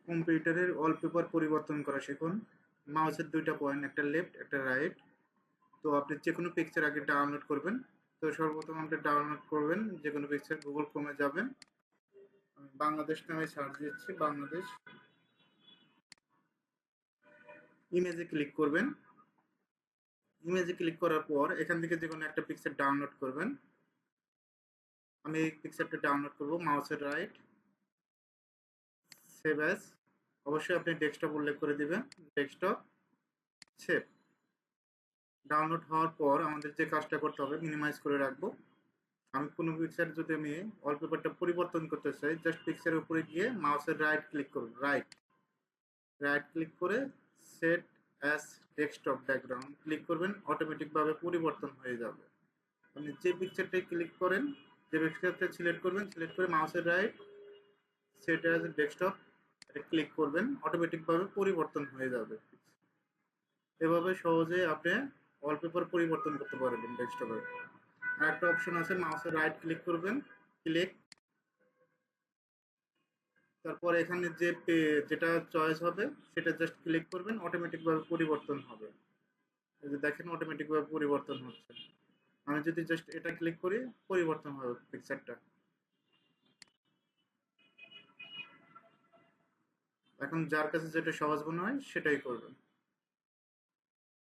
কম্পিউটারের ওয়ালপেপার পরিবর্তন করা শিখুন। মাউসের দুইটা পয়েন্ট, একটা লেফট একটা রাইট। তো আপনি যে কোনো পিকচার আগে ডাউনলোড করবেন। তো সর্বপ্রথম আপনি ডাউনলোড করবেন যে কোনো পিকচার, গুগল ক্রোমে যাবেন, আমি বাংলাদেশ নামে সার্চ দিচ্ছি, বাংলাদেশ। ইমেজে ক্লিক করবেন। ইমেজে ক্লিক করার পর এখান থেকে যে কোনো একটা পিকচার ডাউনলোড করবেন। আমি এই পিকচারটা ডাউনলোড করব, মাউসের রাইট, সেভ অ্যাজ। অবশ্যই আপনি ডেস্কটপ উল্লেখ করে দিবেন, ডেস্কটপ, সেভ। ডাউনলোড হওয়ার পর আমাদের যে কাজটা করতে হবে, মিনিমাইজ করে রাখবো। আমি কোনো পিকচার যদি আমি ওয়ালপেপারটা পরিবর্তন করতে চাই, জাস্ট পিকচারের উপরে গিয়ে মাউসের রাইট ক্লিক করব, রাইট রাইট ক্লিক করে set as desktop background click করবেন, অটোমেটিকভাবে পরিবর্তন হয়ে যাবে। আপনি যে পিকচারটাই ক্লিক করেন, যে পিকচারটা সিলেক্ট করবেন, সিলেক্ট করে মাউসের রাইট সেট অ্যাজ ডেস্কটপ এটা ক্লিক করবেন, অটোমেটিকভাবে পরিবর্তন হয়ে যাবে। এভাবে সহজে আপনি ওয়ালপেপার পরিবর্তন করতে পারবেন ডেস্কটপে। আর একটা অপশন আছে, মাউসের রাইট ক্লিক করবেন, ক্লিক, তারপর এখানে যে যেটা চয়েস হবে সেটা জাস্ট ক্লিক করবেন, অটোমেটিকভাবে পরিবর্তন হবে। এই যে দেখেন অটোমেটিকভাবে পরিবর্তন হচ্ছে। আমি যদি জাস্ট এটা ক্লিক করি, পরিবর্তন হবে পিকচারটা। এখন যার কাছে যেটা সহজ মনে হয় সেটাই করবেন।